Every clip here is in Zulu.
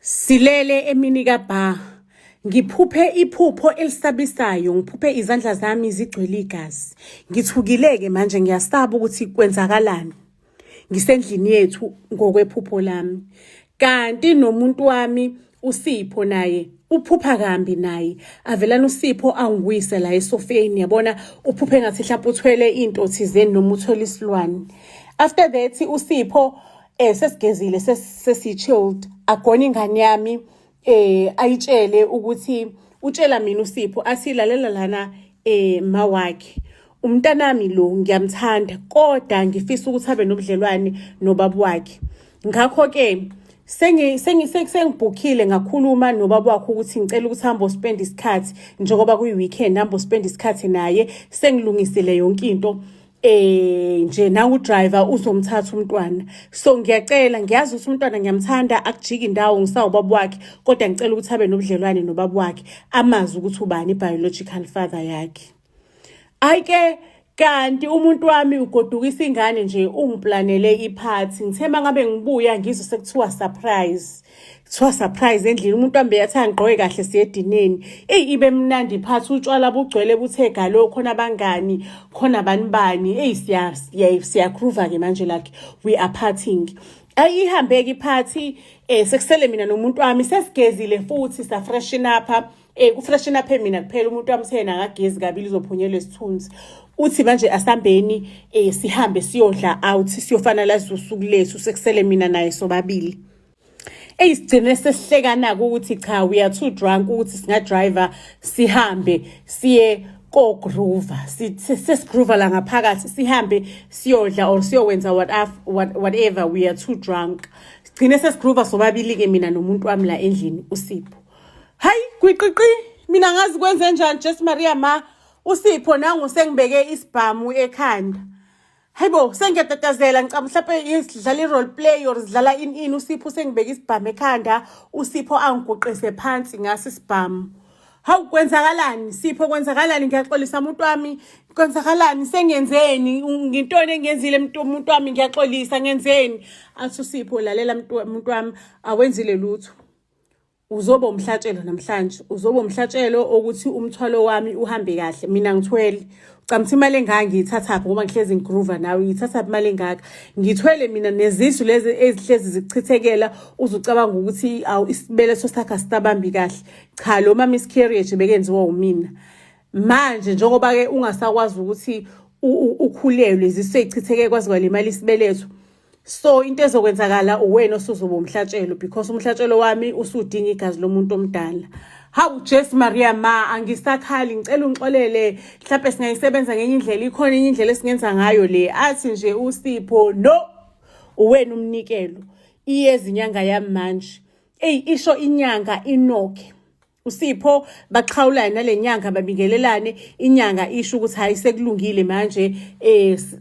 Silele emini kaBha, ngiphuphe iphupho elisabisayo, ngiphuphe izandla zami zigcwele igazi. Ngithukile-ke manje ngiyasaba ukuthi kwenzakalani. Ngisendlini yethu ngokwephupho lami. Kanti nomuntu wami uSipho naye uphupha kambi naye. Avelana uSipho angiyise la esofeni, yabona uphuphe ngathi mhlawumbe uthwele into thizeni noma uthola isilwane. After that uSipho sesigezile sesi-chilled agona ingane yami ayitshele ukuthi utshela mina uSipho athi lalela lana mawakhe umntanami lo ngiyamthanda kodwa ngifisa ukuthi abe nobudlelwane nobaba wakhe. Ngakho ke sengibhukhile ngakhuluma nobaba wakhe ukuthi ngicela ukuthi hambo spend isikhathi njengoba kuyi-weekend hambo spend isikhathi naye, sengilungisile yonke into. Nje na udriver uzomthatha umntwana, so ngiyacela, ngiyazi ukuthi umntwana ngiyamthanda akujiki indawo ngisawubaba wakhe, kodwa ngicela ukuthi abe nobudlelwane nobaba wakhe, amazi ukuthi ubani biological father yakhe. Ayike kanti umuntu wami ugodukisa ingane nje ungiplanele iphathi. Ngithe mangabe ngibuya ngizwe sekuthiwa surprise. Kuthiwa surprise endlini, umuntu wami beyathi angigqoke kahle siye edineni. Ibe mnandi iphathi, utshwala bugcwele buthe galo, khona abangani, khona bani. Siyakhruva ke manje like we are partying. Ayihambeke iphathi sekusele mina nomuntu wami sesigezile futhi sa freshen up. Kufreshen up mina kuphela, umuntu wami sena ngagezi kabili uzophunyelwa isithunzi. Uthi manje asambeni sihambe siyodla out, siyofana lazo usuku lethu sekusele mina naye sobabili. Sigcine sesihlekana ukuthi cha we are too drunk ukuthi singa driver sihambe siye ko-Groover, sesigroover la ngaphakathi sihambe siyodla or siyowenza whatever, we are too drunk. Sigcine sesigroover sobabili ke mina nomuntu wami la endlini uSipho. Hayi kwiqiqi mina ngazi kwenze njani Jess Maria ma uSipho nangu sengibeke isibhamu ekhanda. Hayibo sengiyatatazela ngicaba mhlawumbe sidlala i-role play or sidlala in uSipho sengibeke isibhamu ekhanda, uSipho angiguqise phansi ngasi isibhamu. Hawu kwenzakalani Sipho, kwenzakalani? Ngiyaxolisa umuntu wami, kwenzakalani? Sengenzeni? Ngintoni engenzile umuntu wami? Ngiyaxolisa, ngenzeni? Athi uSipho lalela umuntu wami, awenzile lutho. Uzoba umhlatshelo namhlanje, uzoba umhlatshelo ukuthi umthwalo wami uhambe kahle. Mina ngithwele ucamthi imali engaka ngiyithatha ngoba ngihlezi ngigroova nawe, ngiyithatha imali engaka ngithwele mina nezisu lezi ezihlezi zichithekela. Uzucabanga ukuthi awu isibele sosakha sitabambi kahle. Cha, lo ma miscarriage bekenziwa umina. Manje njengoba ke ungasakwazi ukuthi ukhulelwe ziseychitheke kwazi kwale mali isibeletho, so into ezokwenzakala uwena osuzoba umhlatshelo because umhlatshelo wami usudinga igazi lomuntu omdala. Hawu Jess Maria ma angisakhali, ngicela ungixolele mhlawumbe singayisebenza ngenye indlela, ikhona enye indlela esingenza ngayo le. Athi nje uSipho no uwena umnikelo iyezi inyanga yami manje. Isho inyanga inokhe. uSipho baxhawulana nalenyanga babingelelane, inyanga isho ukuthi hayi sekulungile manje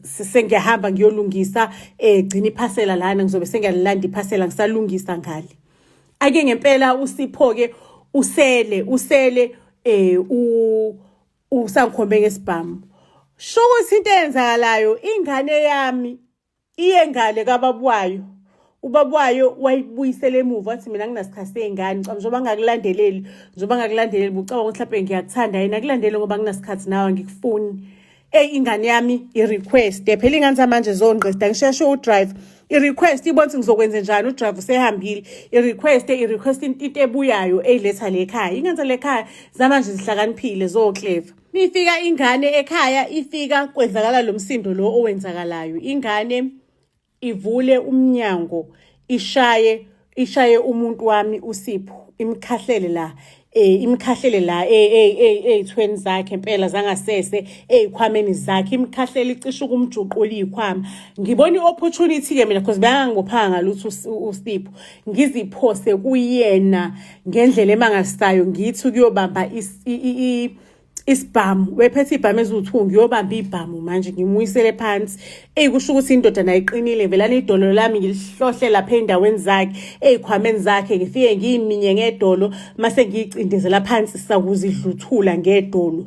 sengiyahamba ngiyolungisa gcina iphasela lana ngizobe sengiyalanda iphasela ngisalungisa ngale. Ake ngempela uSipho ke usele usangikhombe ngesibhamu. Shoko into eyenzakalayo, ingane yami iye ngale kababwayo. Ubaba wayo wayibuyisele emuva wathi mina nginasikhathi sengane, njoba ngakulandeleli bucaba ukuthi mhlawumbe ngiyakuthanda yena kulandele ngoba nginasikhathi nawe ngikufuni. Ingane yami i-request phela ingane zamanje zonqeda ngisheshe udrive i-request ibona ukuthi ngizokwenza njani, udrive usehambile i-request into ebuyayo eyiletha lekhaya. Ingane lekhaya zamanje zihlakaniphile zo-clever. Nifika ingane ekhaya ifika kwenzakala lo msindo lo owenzakalayo. Ingane ivule umnyango ishaye umuntu wami uSipho imkhahlele la eyithweni zakhe impela zangasese eyikhwameni zakhe, imkhahlele icishe ukumjuqula iyikhwama. Ngibona i-opportunity ke mina because bengangibophanga lutho uSipho, ngiziphose kuyena ngendlela emangalisayo ngithi kuyobamba isibhamu. Wephethe ibhamu eziwu2 ngiyobamba ibhamu manje ngimuyisele phansi. Kusho ukuthi indoda nayiqinile velana idolo lami ngilihlohle lapha endaweni zakhe eyikhwameni zakhe, ngifike ngiyiminye ngedolo mase ngiyicindezela phansi sakuze idluthula ngedolo.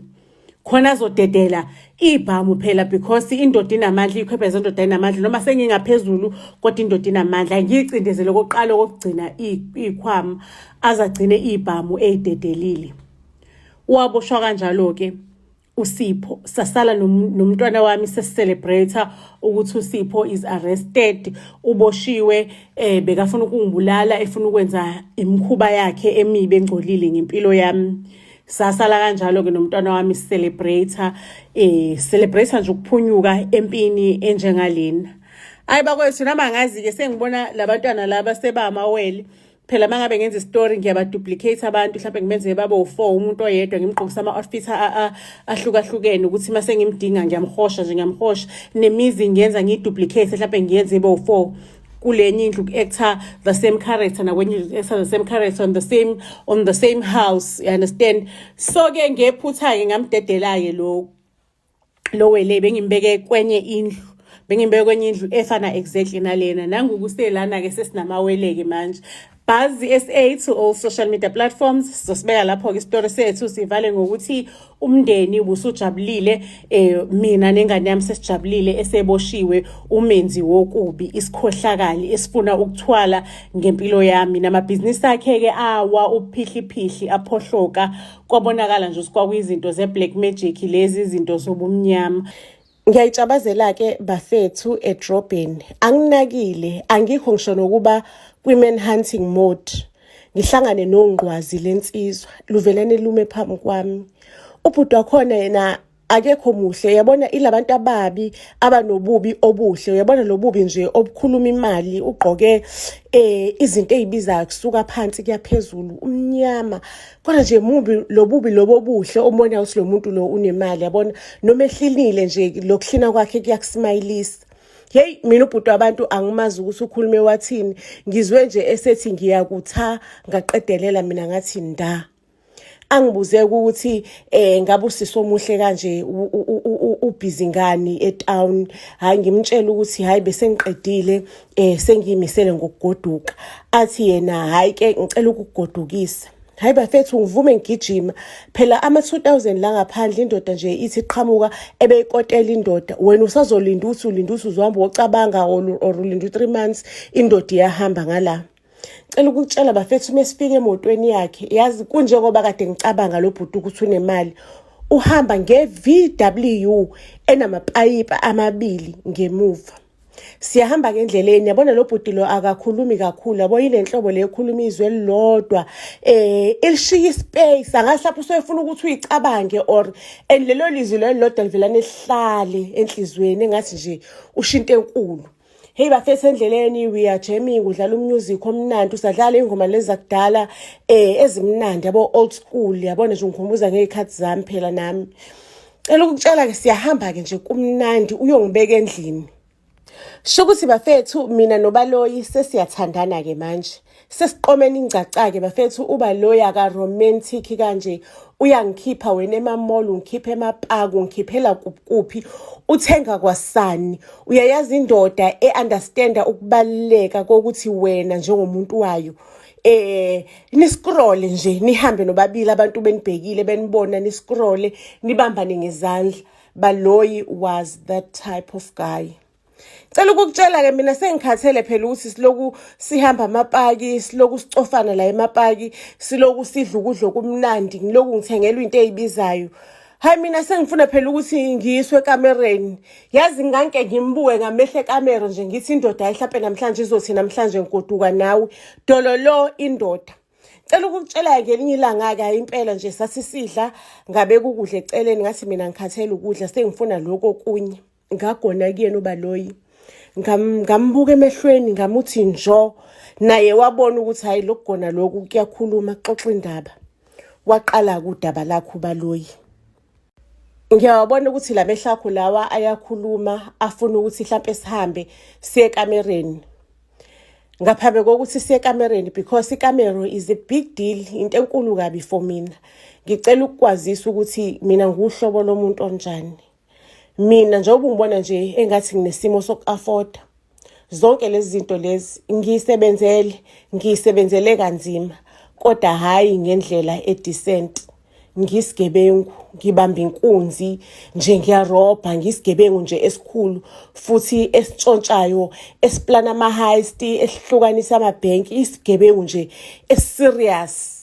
khona azodedela ibhamu phela because indoda inamandla ikhwephe zendoda inamandla noma sengingaphezulu kodwa indoda inamandla ngicindezele kokuqala kokugcina ikhwama azagcine ibhamu ezidedelile. Waboshwa kanjalo ke uSipho sasala nomntwana wami sesicelebrate ukuthi uSipho is arrested, uboshiwe, bekafuna ukungibulala, efuna ukwenza imikhuba yakhe emibe engcolile ngempilo yami. Sasala kanjalo ke nomntwana wami celebrate nje ukuphunyuka empini enjengalena. Hayi bakwethu noma ngazi ke sengibona labantwana laba sebamawele. Phela mangabe ngenza istory ngiyabaduplicate abantu mhlawumbe ngimenze babe u4 umuntu oyedwa ngimgqokisa ama-outfit ahlukahlukene ukuthi mase ngimdinga ngiyamhosha nje ngiyamhosha nemizi ngiyenza ngiyiduplicate mhlawumbe ngiyenze ibe u4 kulenye indlu ku-actor the same character nakwenye indlu ku-actor the same character on the same house, you understand. So ke ngephutha-ke ngamdedela-ke lo wele bengimbeke kwenye indlu efana exactly nalena. Nangokuselana-ke sesinamawele-ke manje. Buzz SA to all social media platforms. Sosibeka lapho ke isitori sethu sivale ngokuthi umndeni ubusujabulile, mina nengane yami sesijabulile eseboshiwe umenzi wokubi isikhohlakali esifuna ukuthwala ngempilo yami namabhizinisi akhe ke awa uphihliphihli aphohloka. Kwabonakala nje kwakuyizinto ze-black magic, lezi izinto zobumnyama. Ngiyayicabazela ke bafethu edrobheni, anginakile, angikho ngisho nokuba kwi-man hunting mode, ngihlangane nongqwazi lensizwa luvelene lume phambi kwami. Ubhuti wakhona yena akekho muhle, yabona ilabantu ababi abanobubi obuhle, uyabona lobubi nje obukhuluma imali, ugqoke izinto ezibizayo kusuka phansi kuyaphezulu, umnyama. Kodwa nje mubi lobubi lobo buhle ombona ukuthi lo muntu lo unemali, yabona noma ehlinile nje lokuhlina kwakhe kuyakusmayilisa. Hey, mina ubhuti wabantu angimazi ukuthi ukhulume wathini, ngizwe nje esethi ngiyakutha ngaqedelela mina ngathi nda. Angibuze ukuthi ngabe usisi omuhle kanje ubhizi ngani etown. Hayi ngimtshela ukuthi hayi bese ngiqedile sengiyimisele ngokugoduka. Athi yena hayi ke ngicela ukugodukisa. Hayi bafethu ngivume ngigijima phela ama-2000 la ngaphandle indoda nje ithi qhamuka ebeyikotela indoda, wena usazolinda ukuthi uzohamba wocabanga or ulinda 3 months indoda iyahamba ngala. Cela ukutshela bafethu mesifika emotweni yakhe, yazi kunjengoba kade ngicabanga lo bhuti ukuthi unemali, uhamba nge-VW enamapayipa amabili ngemuva. Siyahamba ngendleleni, yabona lo bhuti lo akakhulumi kakhulu, yabo yile nhlobo le ekhuluma izwe elilodwa, elishiya ispace, angahlapha usefuna ukuthi uyicabange or lelo lizwi lelilodwa livelane lihlale enhlizweni engathi nje ushinto enkulu. Hey bafethu endleleni we are jamming, udlala umusic omnandi, usadlala ingoma lezi zakudala ezimnandi yabo old school, yabona nje ngikhumbuza ngezikhathi zami phela nami. Cela ukutshela ke siyahamba ke nje kumnandi uyongibeka endlini. Shokuthi bafethu mina nobaloyi sesiyathandana ke manje. Sesiqomeni ingcaca ke bafethu ubaloyi aka romantic kanje, uyangikhipha wena emamall, ungikhipha emapaku, ungikhiphela kuphi, uthenga kwasani. Uyayazi indoda eunderstanda ukubaleka kokuthi wena njengomuntu wayo ni scroll nje nihambe nobabili abantu benibhekile benibona ni scroll nibambane ngezandla. Baloyi was that type of guy. Cela ukukutshela ke mina sengikhathele phela ukuthi siloku sihamba amapaki, siloku sicofana la emapaki, siloku sidla ukudla okumnandi, ngiloku ngithengelwa into ezibizayo. Hayi mina sengifuna phela ukuthi ngiyiswe ekamereni. Yazi nganke ngimbuke ngamehle ekamera nje ngithi indoda ayihlaphe namhlanje izothi namhlanje ngigoduka nawe. Dololo indoda. Cela ukukutshela ngelinye ilanga ke impela nje sathi sidla ngabe kukudla eceleni ngathi mina ngikhathele ukudla sengifuna lokho kunye. Ngagona kuyena ubaloyi. Ngambuka emehlweni ngamuthi njo, naye wabona ukuthi hayi lokugona lokhu kuyakhuluma xoxa indaba. Waqala kudaba lakho ubaloyi. Ngiyabona ukuthi lamehla akho lawa ayakhuluma afuna ukuthi mhlawumbe sihambe siye ekamereni. Ngaphambi kokuthi siye ekamereni because ikamera is a big deal, into enkulu kabi for mina. Ngicela ukukwazisa ukuthi mina nguhlobo lomuntu onjani. Mina njengoba ungibona nje engathi nginesimo soku-afforda zonke lezi zinto lezi ngiyisebenzele kanzima, kodwa hayi ngendlela edecent. ngisigebengu, ngibamba inkunzi nje, ngiyarobha, ngisigebengu nje esikhulu futhi esitshontshayo, esiplana ama-heist, esihlukanisa amabhenki, isigebengu nje eserious.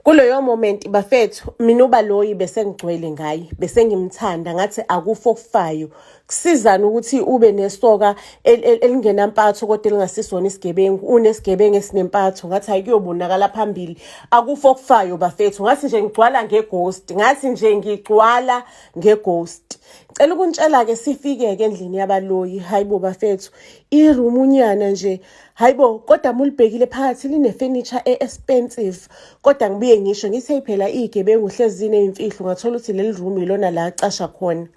Kuleyo moment bafethu mina uBaloyi besengigcwele ngaye, besengimthanda ngathi akufo okufayo. Kusizana ukuthi ube nesoka elingenampatho kodwa elingasisona isigebengu, unesigebengu esinempatho ngathi ayikuyobonakala phambili. Akufo okufayo bafethu, ngathi nje ngigcwala ngeghost, ngathi nje ngigcwala ngeghost. Cela ukuntshela ke sifike ke endlini yaBaloyi. Hayibo bafethu, iroom unyana nje. Hayibo kodwa mulibhekile phakathi line furniture expensive. Kodwa ngibuye ngisho ngithi phela izigebengu hlezi zinezimfihlo, ngathola ukuthi leli room ilona la acasha khona.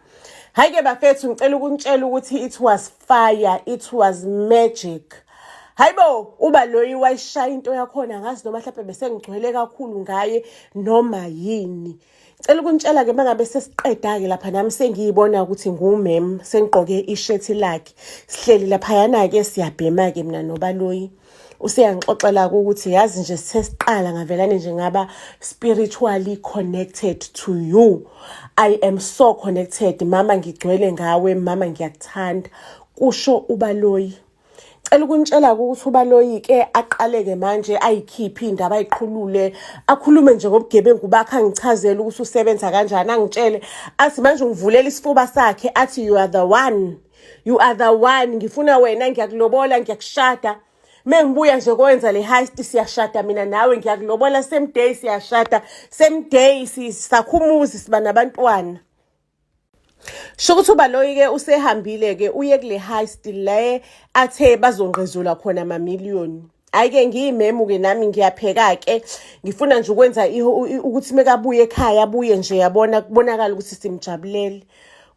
Hayi ke bafethu, ngicela ukuntshela ukuthi it was fire, it was magic. Hayibo uBaloyi wayishaya into yakhona, ngazi noma mhlawumbe besengigcwele kakhulu ngaye noma yini. Cela ukuntshela ke mangabe sesiqeda ke lapha nami sengiyibona ukuthi ngumem, sengigqoke ishirt lakhe. Sihleli lapha yana ke siyabhema ke mina noBaloyi. Useyangixoxela ukuthi yazi nje sesiqala ngavelane nje ngaba spiritually connected to you. I am so connected mama, ngigcwele ngawe mama, ngiyakuthanda, kusho uBaloyi. Cela ukuntshela ukuthi uBaloyi ke aqaleke manje ayikhiphe indaba ayiqhulule, akhulume nje ngobugebengu bakhe, angichazele ukuthi usebenza kanjani, angitshele athi manje ungivulela isifuba sakhe athi you are the one, you are the one, ngifuna wena, ngiyakulobola, ngiyakushada. Mengibuya nje kwenza le heist siyashada mina nawe, ngiyakulobola, same day siyashada, same day sisakhumuzi siba nabantwana. Shokuthi uBaloyi ke usehambile ke uye kule heist le athe bazongqezula khona amamiliyoni. Ayike ngiyimemu ke nami ngiyapheka ke, ngifuna nje ukwenza ukuthi mekabuye ekhaya abuye nje yabona kubonakala ukuthi simjabulele.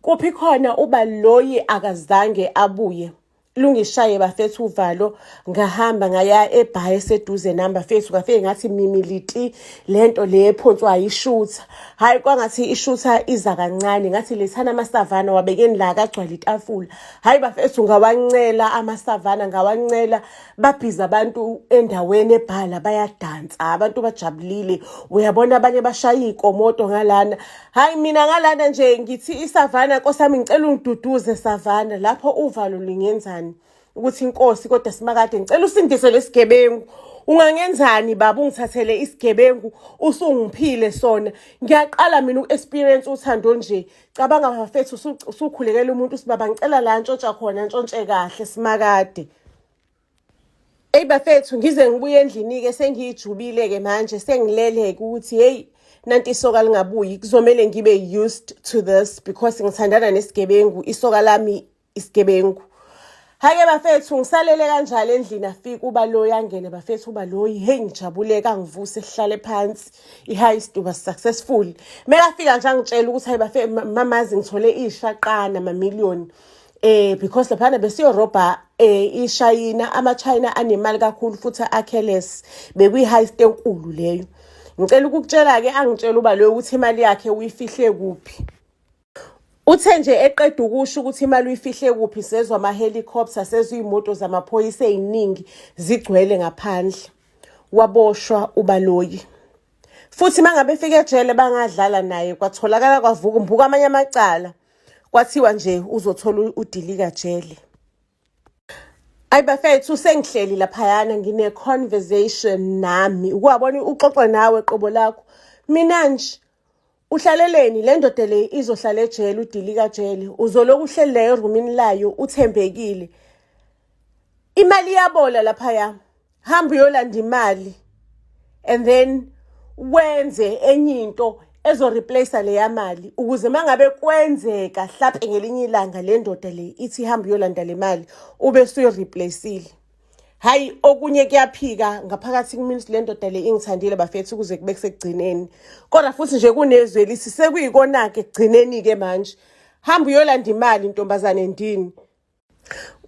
Kuphi khona uBaloyi akazange abuye. Lungishaye bafethu uvalo, ngahamba ngaya eBhayi eseduze nami bafethu, ngafike ngathi mimiliti lento le ephonswa ayishutha. Hayi kwangathi ishutha iza kancane, ngathi lethana amasavana wabekeni la kagcwala itafula. Hayi bafethu ngawancela amasavana, ngawancela, babhiza abantu endaweni eBhala bayadansa, abantu bajabulile. Uyabona abanye bashaya ikomoto ngalana. Hayi mina ngalana nje ngithi isavana nkosami ngicela ungiduduze savana, lapho uvalo lingenzani ukuthi inkosi kodwa simakade ngicela usindise lesigebengu. Ungangenzani baba ungithathele isigebengu usungiphile sona. Ngiyaqala mina uexperience uthando nje. Cabanga bafethu usukhulekela umuntu usibaba ngicela la ntshontsha khona ntshontshe kahle simakade. Ey bafethu ngize ngibuye endlini ke sengiyijubile ke manje sengilele ukuthi hey nanti isoka lingabuyi, kuzomela ngibe used to this because ngithandana nesigebengu, isoka lami isigebengu. Hake bafethu ngisalele kanjalo endlini afika uBaloyi angene bafethu uBaloyi, hey ngijabule kangivuse sihlale phansi, i-heist was successful. Mekafika nje angitshela ukuthi hayi bafethu mamazi ngithole ishaqana amamiliyoni. Because laphana besiyorobha iShayina, ama-China anemali kakhulu futhi akheles, bekuyi-heist enkulu leyo. Ngicela ukukutshela ke angitshela uBaloyi ukuthi imali yakhe uyifihle kuphi. Uthe nje eqeda ukusho ukuthi imali uyifihle kuphi sezwe ama-helicopter, sezwe iy'moto zamaphoyisa ey'ningi zigcwele ngaphandle. Waboshwa uBaloyi. Futhi mangabe efika ejele bangadlala naye, kwatholakala kwavumbuka amanye amacala, kwathiwa nje uzothola udilika jele. Ayi bafethu sengihleli laphayana ngine conversation nami, ukwabona uxoxa nawe qobo lakho. Mina nje uhlaleleni le ndoda le izohlala ejele, udilika jele, uzoloku uhleli la erumini layo uthembekile. Imali yabola laphaya, hamba uyolanda imali and then wenze enye into ezoreplace le yamali, ukuze mangabe kwenzeka mhlawumbe ngelinye ilanga le ndoda le ithi hamba uyolanda le mali ube suyireplaceile. Hayi okunye kuyaphika ngaphakathi kumina le ndoda le ingithandile bafethu ukuze kube kusekugcineni. Kodwa futhi nje kunezwe lisi sekuyikona ke kugcineni ke manje. Hamba uyolanda imali intombazane endini.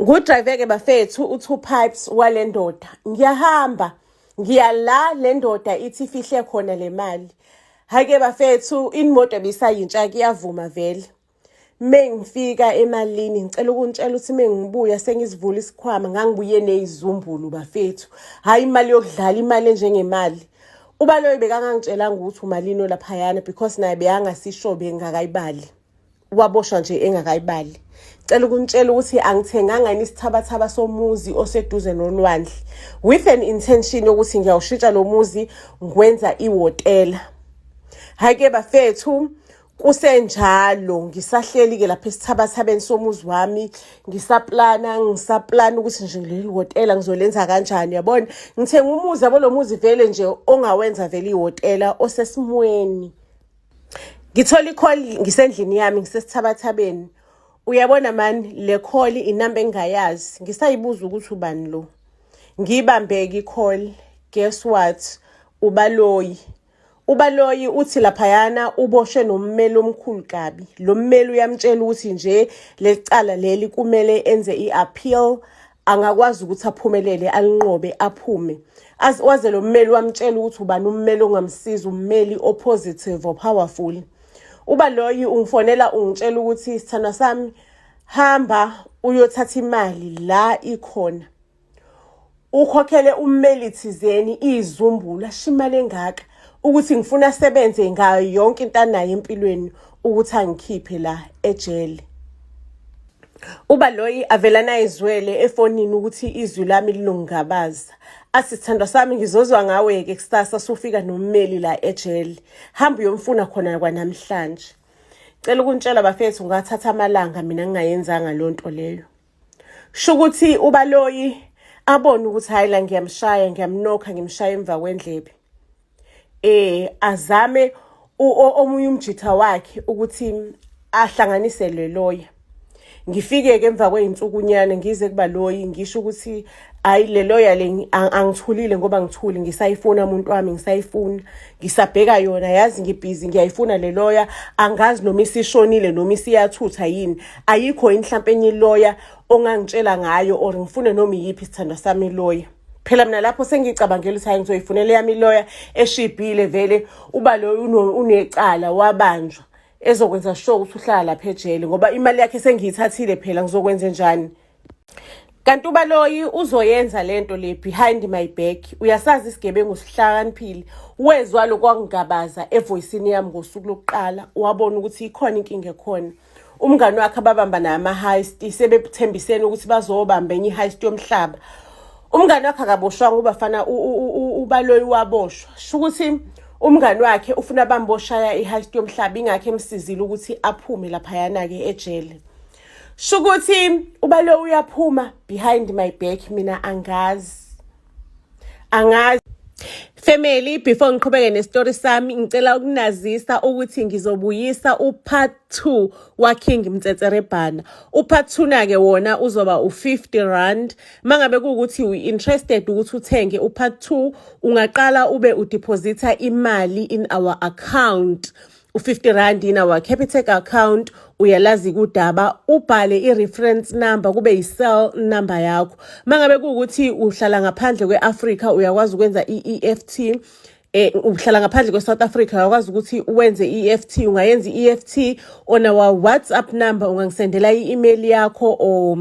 Ngudrive ke bafethu u2 pipes wale ndoda. Ngiyahamba ngiyala le ndoda ithi ifihle khona le mali. Hake bafethu imoto bisayintsha kuyavuma vele. Mengifika emalini ngicela ukuntshela ukuthi mengibuya sengizivula isikhwama, ngangibuye nezizumbulu bafethu. Hayi imali yokudlala, imali enjengemali. Ubaloyi bekangangitshelanga ukuthi umalini laphayana because naye beyangasisho bengakayibali. Waboshwa nje engakayibali. Cela ukunitshela ukuthi angithenganga isithabathaba somuzi oseduze nolwandle with an intention yokuthi ngiyawushintsha lo muzi ngwenza ihotela. Hake bafethu, kusenjalo ngisahleli ke lapha esithabathabeni somuzi wami ngisaplana ukuthi nje leli hotela ngizolenza kanjani. Yabona ngithenga umuzi yabo lo muzi vele nje ongawenza vele ihotela osesimweni. Ngithola i-call ngisendlini yami ngisesithabathabeni. Uyabona man, le call inamba engayazi. Ngisayibuza ukuthi ubani lo. Ngibambeke i-call. Guess what? Ubaloyi. Ubaloyi uthi laphayana uboshwe nommeli omkhulu kabi. Lo mmeli uyamtshela ukuthi nje lecala leli kumele enze i-appeal, angakwazi ukuthi aphumelele alinqobe aphume. Waze lo mmeli wamtshela ukuthi ubani ummeli ongamsiza, ummeli oppositive or powerful. Ubaloyi ungifonela ungitshela ukuthi sithanda sami hamba uyothatha imali la ikhona. Ukhokhele ummeli thizeni izumbula shimali engaka ukuthi ngifuna sebenze ngayo yonke into anayo empilweni ukuthi angikhiphe la ejele. Ubaloyi avelana izwele efonini ukuthi izwi lami lilongabaza. Athi sithanda sami ngizozwa ngawe ke kusasa sufika nommeli la ejele. Hamba uyomfuna khona kwanamhlanje. Cela ukunitshela bafethu ngathatha amalanga mina ngingayenzanga lonto leyo. Shukuthi ubaloyi abone ukuthi hayi la ngiyamshaya ngiyamnokha ngimshaya emva kwendlebe. Azame omunye umjitha wakhe ukuthi ahlanganise le lawyer. Ngifike ke emva kweinsukunyana ngize kubaloyi ngisho ukuthi hayi le lawyer le angithulile ngoba ngithuli ngisayifuna umuntu wami ngisayifuna ngisabheka yona yazi ngibhizi ngiyayifuna le lawyer angazi noma isishonile noma isiyathutha yini ayikho inhlampe enye lawyer ongangitshela ngayo or ngifune noma yipi sithanda sami lawyer. Phela mina lapho sengicabangela ukuthi hayi ngizoyifunela yami lawyer eshibhile vele ubaloyi unecala wabanjwa ezokwenza sure ukuthi uhlala lapha ejele ngoba imali yakhe sengiyithathile phela ngizokwenza njani. Kanti ubaloyi uzoyenza lento le behind my back. Uyasazi isigebengu sihlakaniphile. Wezwa lokwangigabaza evoicini yami ngosuku lokuqala wabona ukuthi ikhona inkinga ekhona. Umngani wakhe ababamba nama heist sebethembisene ukuthi bazobamba enye heist yomhlaba. Umngani wakhe akaboshwanga ubafana ubaloyi waboshwa. Shukuthi umngani wakhe ufuna bamboshaya iheist yomhlaba ingakho emsizile ukuthi aphume laphayana ke ejele. Shukuthi ubaloyi uyaphuma behind my back mina angazi. Family, before ngiqhubeke nestory sami ngicela ukunazisa ukuthi ngizobuyisa upart 2 wa King Mtsetserebhana. Upart 2 na ke wona uzoba u50 mangabe kuukuthi uinterested ukuthi uthenge upart 2 ungaqala ube udeposita imali in our account u50 in our Capitec account. Uyalazi kudaba ubhale i-reference number kube yi-cell number yakho. Mangabe kuukuthi uhlala ngaphandle kweAfrica uyakwazi ukwenza i-EFT. Uhlala ngaphandle kweSouth Africa uyakwazi ukuthi uwenze i-EFT. Ungayenza i-EFT on our WhatsApp number. Ungangisendela i-email yakho or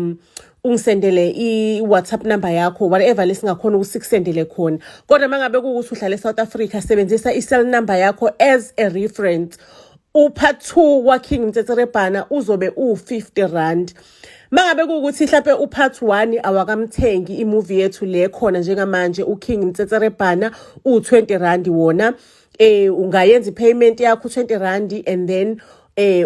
ungisendele i-WhatsApp number yakho whatever lesingakhona ukusikusendele khona. Kodwa mangabe kuukuthi uhlala eSouth Africa sebenzisa i-cell number yakho as a reference. Upart 2 wa King Mtsetserebhana uzobe u50. Mangabe kuukuthi mhlawumbe upart 1 awakamthengi imovie yethu le khona njengamanje uKing Mtsetserebhana u20 wona ungayenza ipayment yakho u20 and then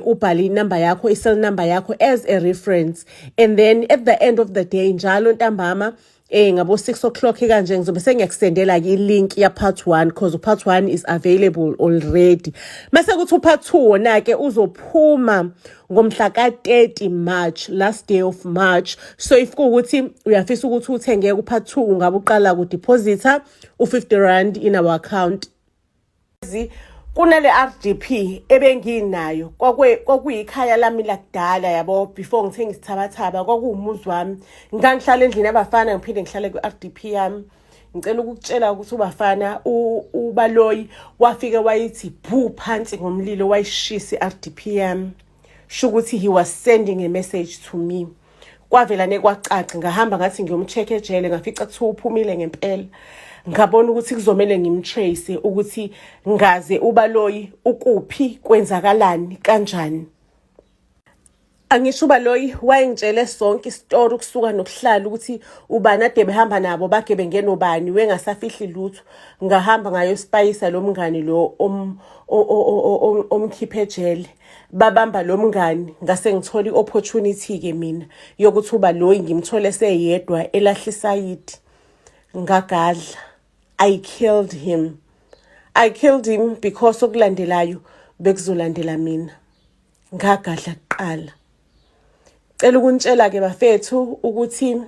ubhale inamba yakho i-cell number yakho as a reference and then at the end of the day njalo ntambama ngabo 6 o'clock kanje ngizobe sengiyakusendela ke i-link ya part 1 because part 1 is available already. Mase kuthi upart 2 wona ke uzophuma ngomhla ka30 March, last day of March. So if kuukuthi uyafisa ukuthi uthenge upart 2 ungabe uqala ku deposita u50 in our account. Kunale RDP ebenginayo kwakuyikhaya lami lakudala yabo before ngithenga isithabathaba kwakuwumuzi wami ngangihlala endlini abafana ngiphinde ngihlale kwiRDP yami. Ngicela ukukutshela ukuthi ubafana ubaloyi wafike wayithi bhu phansi ngomlilo wayishisa iRDP yami. Shukuthi he was sending a message to me. Kwavela nekwacaca ngahamba ngathi ngiyomcheck ejele ngafica kuthiwa uphumile ngempela. ngabona ukuthi kuzomela ngimtrace ukuthi ngaze ubaloyi ukuphi kwenzakalani kanjani. Angisho ubaloyi wayengitshele sonke isitori ukusuka nokuhlala ukuthi ubani ade behamba nabo bage bengenobani wengasafihli lutho. Ngahamba ngayo spayisa lo mngani lo omkhiphe ejele. Babamba lo mngani ngase ngithola iopportunity ke mina yokuthi ubaloyi ngimthole seyedwa elahlisa yidi. Ngagadla. I killed him because okulandelayo bekuzolandela mina. Ngagadla kuqala. Cela ukunitshela ke bafethu ukuthi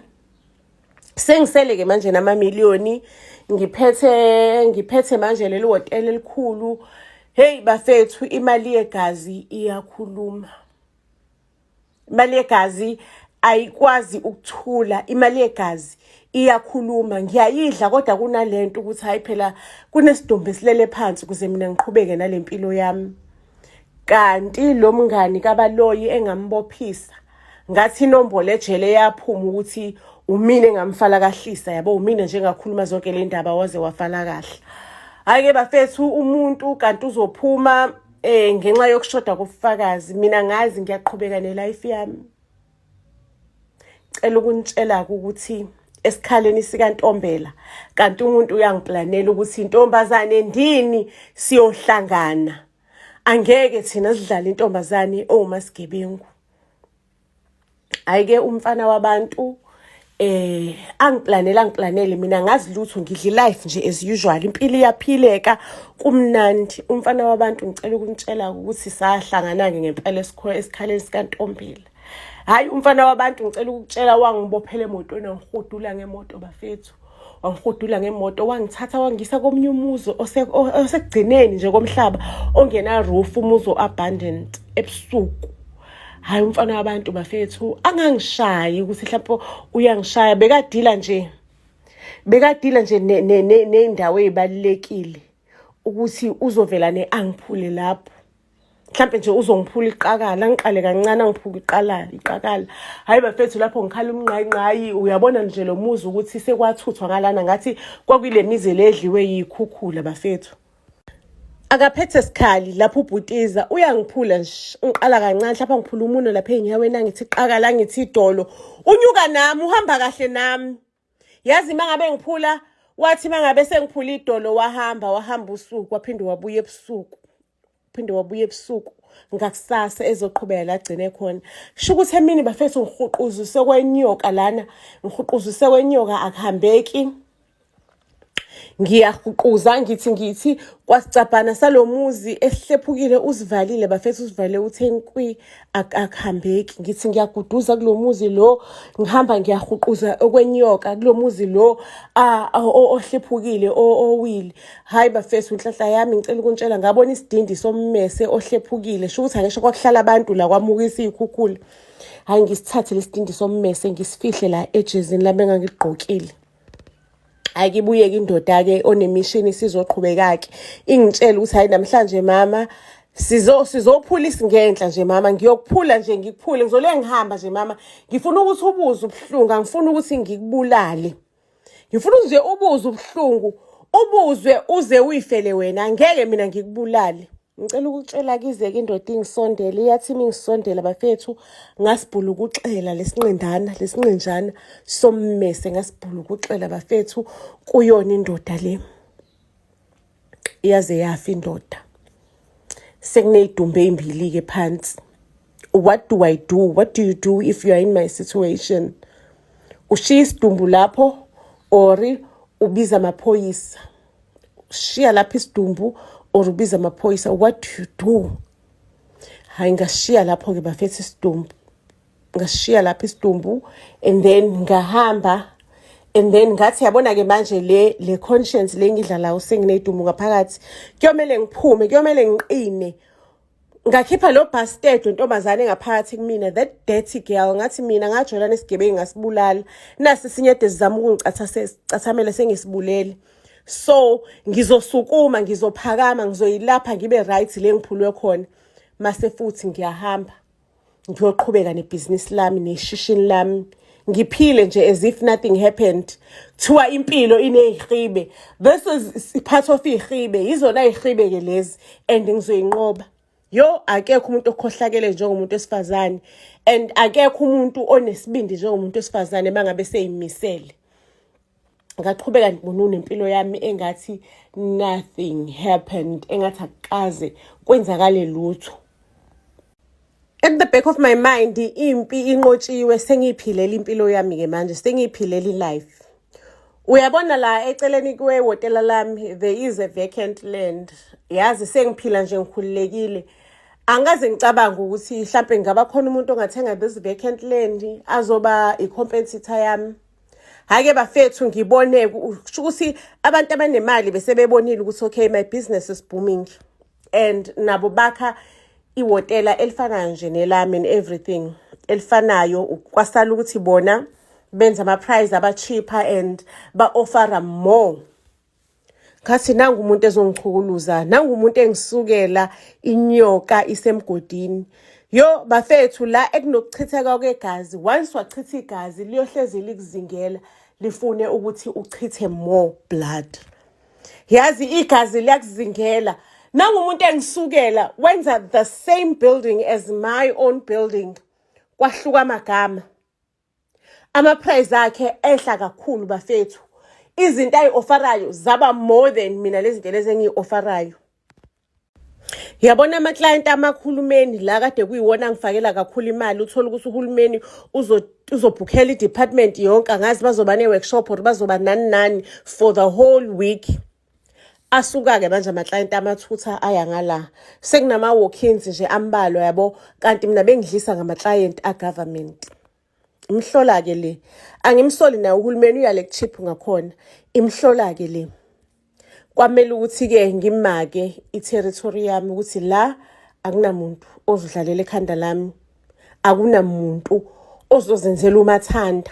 sengisele ke manje namamiliyoni ngiphethe manje leli hotel elikhulu. Hey bafethu, imali yegazi iyakhuluma. Imali yegazi ayikwazi ukuthula, imali yegazi iyakhuluma. Ngiyayidla kodwa kunalento ukuthi hayi phela kunesidumbu esilele phansi ukuze mina ngiqhubeke nalempilo yami. Kanti lo mngani kabaloyi engambophisa ngathi inombolo ejele yaphuma ukuthi umina engamfala kahlisa, yabo umina nje ngakhuluma zonke le ndaba waze wafala kahle. Hayi ke bafethu, umuntu kanti uzophuma ngenxa yokushoda kobufakazi. Mina ngazi ngiyaqhubeka nelife yami. Cela ukunitshela ukuthi esikhaleni sikaNtombela kanti umuntu uyangiplanela ukuthi intombazane ndini siyohlangana. Angeke thina sidlale intombazane owumasigebengu. Ayike umfana wabantu angiplanele mina ngazi lutho, ngidla life nje as usual. Impilo iyaphileka kumnandi. Umfana wabantu ngicela ukunitshela ukuthi sahlangana ngempela esikhaleni sikaNtombela. Hayi umfana wabantu ngicela ukutshela wangibophela emotweni wangihudula ngemoto bafethu. Wangihudula ngemoto wangithatha wangisa komnye umuzo osekugcineni nje komhlaba ongena roof, umuzo abandoned ebusuku. Hayi umfana wabantu bafethu angangishayi ukuthi mhlawumbe uyangishaya. Bekadila nje neindawo ezibalekile ukuthi uzovela neangiphule lapho. Mhlawumbe nje uzongiphula iqakala, ngiqale kancane ngiphuka iqakala. Hayi bafethu lapho ngikhala umnqayinqayi. Uyabona nje lo muzi ukuthi sekwathuthwa ngalana ngathi kwakuyile mize ledliwe yikhukhula bafethu. Akaphethe sikhali lapho ubhutiza uyangiphula nje, ngiqala kancane lapha ngiphula umuno lapha enyaweni angithi iqakala ngithi idolo. Unyuka nami, uhamba kahle nami. Yazi mangabe ngiphula wathi mangabe sengiphula idolo wahamba usuku waphinde wabuya ebusuku. Ngakusasa ezoqhubeka la gcine khona. Sho ukuthi emini bafethu ngihuquzise kwenyoka lana, ngihuquzise kwenyoka akuhambeki. Ngiyahuquza ngithi kwasicabhana salomuzi esihlephukile usivalile bafethu, usivalile uthenkwi akuhambeki. Ngithi ngiyaguduza kulomuzi lo, ngihamba ngiyahuquza okwenyoka kulomuzi lo ohlephukile owili. Hayi bafethu, inhlahla yami ngicela ukuntshela ngabona isidindi sommese ohlephukile. Sho ukuthi angisho kwakuhlala abantu la kwamukisa izikhukhula. Hayi ngisithathe lesidindi sommese ngisifihle la ejezini la bengangigqokile. Ayikibuyeke indoda ke onemishini sizoqhubeka ke ingitshela ukuthi hayi namhlanje mama sizophula isingenhla nje mama, ngiyokuphula nje ngikuphule ngizole ngihamba nje mama. Ngifuna ukuthi ubuze ubuhlungu, angifuni ukuthi ngikubulale. Ngifuna nje ubuze ubuhlungu, ubuzwe uze uyifele wena, angeke mina ngikubulale. Ngicela ukutshela kize-ke indoda ingisondele, iyathi mingisondela bafethu ngasibhula ukuxela lesinqinjana sommese, ngasibhula ukuxela bafethu kuyona indoda le. Iyaze yafa indoda. Sekuney'dumbu ey'mbili-ke phansi. What do I do? What do you do if you are in my situation? Ushiya isidumbu lapho ori ubiza amaphoyisa. Ushiya lapho isidumbu or ubiza amaphoyisa. What do you do? Hayi ngashiya lapho ke bafethu isidumbu. Ngashiya lapho isidumbu and then ngahamba and then ngathi yabona ke manje le conscience le ngidlalayo senginedumbu ngaphakathi. Kuyomele ngiphume, kuyomele ngiqine. Ngakhipha lo bastard intombazane ngaphakathi kumina, that dirty girl. Ngathi mina ngajolana esigebengu ngasibulala. Nasi sinyede sizama ukungicathamela sengisibulele. So ngizosukuma, ngizophakama, ngizoyilapha ngibe right le ngiphulwe khona. Mase futhi ngiyahamba ngiyoqhubeka nebhizinisi lami neshishini lami. ngiphile nje as if nothing happened. Kuthiwa impilo iney'hibe. This is part of iy'hibe. Yizona y'hibe ke lezi and ngizoyinqoba. Yo, akekho umuntu okhohlakele njengomuntu wesifazane, and akekho umuntu onesibindi njengomuntu wesifazane mangabe seyimisele. Ngaqhubeka ngibona unempilo yami engathi nothing happened, engathi akukaze kwenzakale lutho. At the back of my mind, impi inqotshiwe, sengiyiphilela impilo yami ke manje, sengiyiphilela life. Uyabona la eceleni kwehotela lami there is a vacant land. Yazi sengiphila nje ngikhululekile. Angaze ngicabanga ukuthi mhlambe ngaba khona umuntu ongathenga this vacant land azoba i-competitor yami. Hake bafethu ngibone ukuthi abantu abanemali bese bebonile ukuthi okay, my business is booming, and nabo bakha ihotela elifanayo nje nelami and everything elifanayo. Kwasala ukuthi bona benza ama price aba cheaper and ba offer more. Kasi nangu umuntu ezongichukuluza, nangu umuntu engisukela inyoka isemgodini. Yo bafethu la ekunokuchitheka kwegazi, once wachitha igazi liyohlezi likuzingela lifune ukuthi uchithe more blood. Yazi igazi liyakuzingela. Nangu umuntu engisukela wenza the same building as my own building. Kwahluka amagama. Ama price akhe ehla kakhulu bafethu. Izinto ayi-oferayo zaba more than mina lezi zinto lezi engiyi-oferayo. Yabona ama-client amakhulumeni la kade kuyiwona ngifakela kakhulu imali, uthola ukuthi uhulumeni uzobhukhela i-department yonke, angazi bazoba ne-workshop or bazoba nani for the whole week. Asuka-ke manje ama-client amathutha aya ngala. Sekunama-walk-ins nje ambalwa yabo, kanti mina bengidlisa ngama-client a-government. Imhlola-ke le. Angimsoli naye uhulumeni uyale kuchiphu ngakhona. Imhlola-ke le. Kwamele ukuthi-ke ngimake i-territory yami ukuthi la akunamuntu ozodlalela ekhanda lami. Akunamuntu ozozenzela umathanda.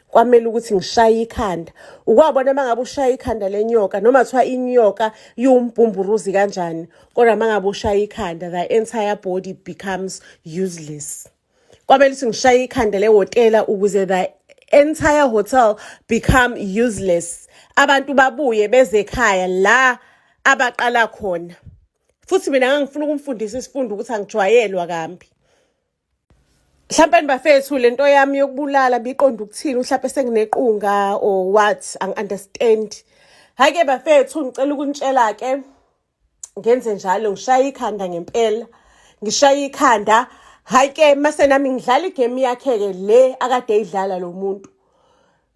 Kwamele ukuthi ngishaye ikhanda. Ukwabona mangabe ushaya ikhanda lenyoka noma kuthiwa inyoka yumbumburuzi kanjani, kodwa mangabe ushaya ikhanda the entire body becomes useless. Kwamele ukuthi ngishaye ikhanda lehotela ukuze the entire hotel become useless. Abantu babuye beze ekhaya la abaqala khona. Futhi mina ngangifuna ukumfundisa isifundo ukuthi angijwayelwa kambi. Mhlawumbe bafethu lento yami yokubulala biqonda ukuthini, mhlawumbe senginequnga or what, understand. Hake bafethu ngicela ukunitshela ke ngenze njalo, ngishaya ikhanda ngempela. Ngishaya ikhanda. Hake mase nami ngidlala igame yakhe ke le akade eyidlala lo muntu.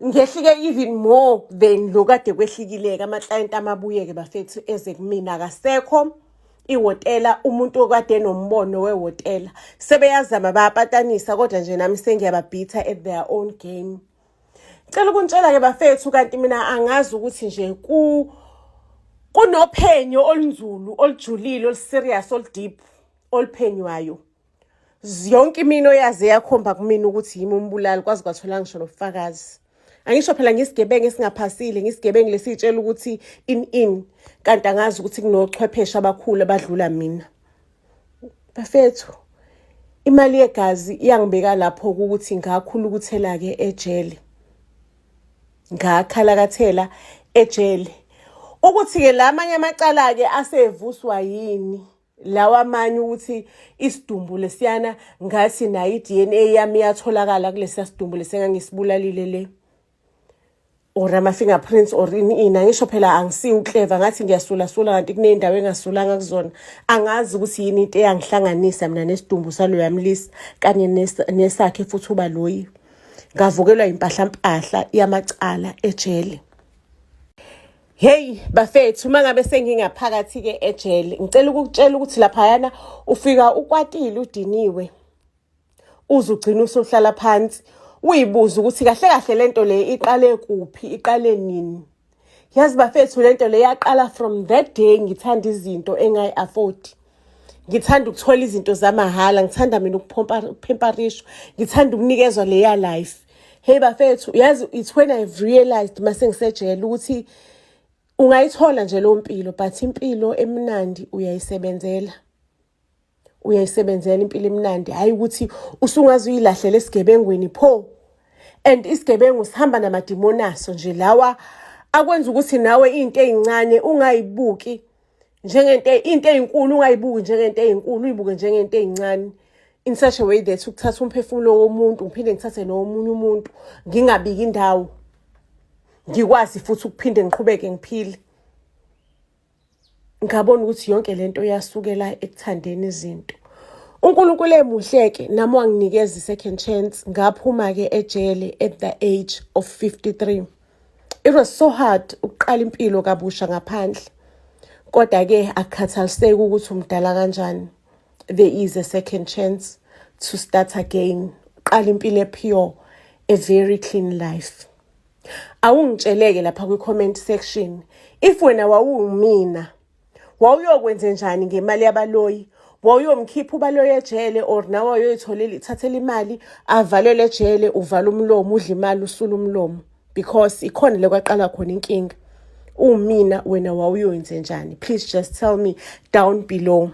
Ngehlike even more than lo kade kwehlikileke. Ama-client amabuyeke bafethu eze kumina akasekho. Ihotela umuntu okade nombono wehotela sebeyazama bayapatanisa, kodwa nje nami sengiyababhitha at their own game. Ngicela ukunitshela ke bafethu, kanti mina angazi ukuthi nje kunophenyo olunzulu, olujulile, oluserious, oludeep, oluphenywayo. Yonke imino yaze yakhomba kumina ukuthi yimi umbulali, kwazi kwathola ngisho nobufakazi. Angisho phela ngisigebengu esingaphasile, ngisigebengu lesitshela ukuthi in kanti angazi ukuthi kunochwepheshe abakhulu abadlula mina. Bafethu, imali yegazi iyangibeka lapho ukuthi ngakhulu ukuthela ke ejele. Ngakhalakathela ejele. Ukuthi ke lamanye amacala ke asevuswa yini? Lawa amanye ukuthi isidumbu lesiyana ngathi nayo i-DNA yami yatholakala kulesiya sidumbu lesengangisibulalile le. Or ama-fingerprints or ina ngisho phela angisiyo clever, ngathi ngiyasula-sula kanti kuney'ndawo engasulanga kuzona. Angazi ukuthi yini into eyangihlanganisa mina nesidumbu saloyo yamlisa kanye nesakhe futhi uba loyi. Ngavukelwa impahla yamacala ejele. Hey bafethu, uma ngabe sengingaphakathi ke ejele, ngicela ukukutshela ukuthi laphayana ufika ukwatile udiniwe. Uzugcina usuhlala phansi. Uyibuza ukuthi kahle kahle lento le iqale kuphi, iqale nini. Yazi bafethu, lento le yaqala from that day ngithanda izinto engayi-afford. Ngithanda ukuthola izinto zamahala, ngithanda mina ukuphemparishwa, ngithanda ukunikezwa leya life. Hey bafethu, yazi it's when I've realized mase ngisejele ukuthi ungayithola nje lo mpilo, but impilo emnandi uyayisebenzela. Uyayisebenzela impilo emnandi, hayi ukuthi usungaze uyilahlela esigebengweni pho. and isigebengu sihamba namadimoni aso nje lawa akwenza ukuthi nawe into ezincane ungayibuki njengento into ezinkulu, ungayibuki njengento ezinkulu, uyibuke njengento ezincane, in such a way that ukuthatha umphefumulo womuntu ngiphinde ngithathe nomunye umuntu ngingabiki indawo, ngikwazi futhi ukuphinde ngiqhubeke ngiphile. Ngabona ukuthi yonke lento yasukela ekuthandeni izinto. uNkulunkulu emuhle-ke nami wanginikeza i-second chance, ngaphuma-ke ejele at the age of 53. It was so hard ukuqala impilo kabusha ngaphandle, kodwa-ke akukhathaliseki ukuthi umdala kanjani. There is a second chance to start again, uqala impilo epure, a very clean life. Awungitsheleke lapha kwi-comment section if wena wawumina wawuyokwenze njani ngemali yabaloyi. Wawuyomkhipha ubaloyi ejele or nawe wayoyitholela ithathela imali avalele ejele, uvala umlomo, udla imali, usula umlomo, because ikhona le kwaqala khona inkinga. Umina wena wawuyoyenze njani? Please just tell me down below.